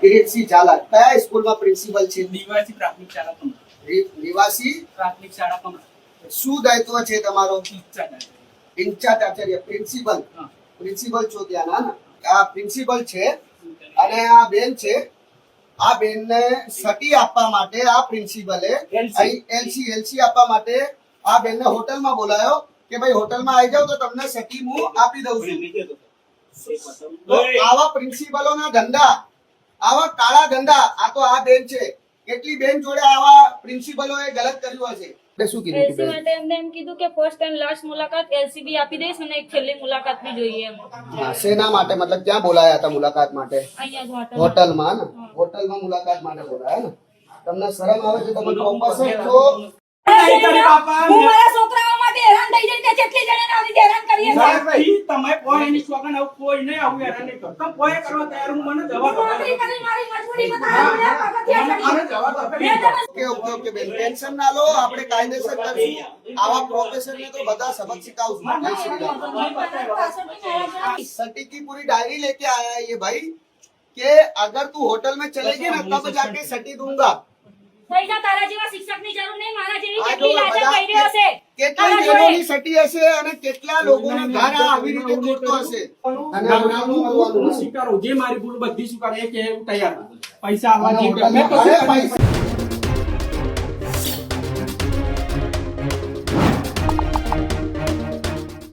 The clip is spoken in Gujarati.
કિરીટસિંહ ઝાલા કયા સ્કૂલમાં પ્રિન્સિપલ છે? નિવાસી પ્રાથમિક શાળા કમળા. નિવાસી પ્રાથમિક શાળા કમળા. શું દાયિત્વ છે તમારો? ઇન્ચાર્જ. In charge Acharya principal. હા. પ્રિન્સિપલ છો ત્યાં ના? આ પ્રિન્સિપલ છે અને આ બેન છે. આ બેનને સટી આપવા માટે આ પ્રિન્સિપલે એલસી આપવા માટે આ બેનને હોટલમાં બોલાયો કે ભાઈ હોટલમાં આવી જાવ તો તમને સટી હું આપી દઉં છું. તો આવા પ્રિન્સિપલોના ધંધા, આવા કાળા ધંધા, આ તો આ બેન છે. કેટલી બેન જોડે આવા પ્રિન્સિપલોએ ગલત કર્યું હશે. શું કીધું એલસી માટે એમને એમ કીધું કે ફર્સ્ટ એન્ડ લાસ્ટ મુલાકાત એલસીબી આપી દઈશ અને એક છેલ્લી મુલાકાત બી જોઈએ એમ. હા, શેના માટે? મતલબ ક્યાં બોલાયા હતા મુલાકાત માટે? અહીંયા જ હોટલમાં ને? હોટલમાં મુલાકાત માટે બોલાયા ને? તમને શરમ આવે છે? તમે પ્રોફેસર છો. નહીં કરી બાપા. હું મારા છોકરાઓ માટે હેરાન થઈ જઈને કેટલી જણાને આવી હેરાન કરીએ છીએ. સાહેબ, તમે કોઈ એની છોકરાને આવું કોઈ નહીં આવું હેરાન નહીં કરો. તમે કોઈ કરવા તૈયાર હું મને જવાબ આપો. નોકરી કરી મારી મજબૂરી બતાવી મને પગથિયા મને ચડી. જવાબ આપો. ઓકે બેન, ટેન્શન ના લો, આપણે કાયદેસર કરશું. આવા પ્રોફેસરને તો બધા સબક સિખાવશું. જય શ્રી રામ. सटी की पूरी डायरी लेके आया है ये भाई कि अगर तू होटल में चलेगी ना तब जाके सटी दूंगा. પૈસા તારા જેવા શિક્ષકની જરૂર નહીં, મારા જેવી આ કેટલી જો લાજક બધા કર્યો હશે. કેટલા તારા બહેનોની જોડે. સટી હશે અને કેટલા લોકોના ઘર આવી રીતે તોડતો હશે. અને હમણાંનું મળવાનું સ્વીકારો જે મારી ભૂલ બધી સ્વીકારો એ કે હું તૈયાર છું. પૈસા આવવા અને જે હોટલમાં મેં કશું અરે કર્યું પૈસા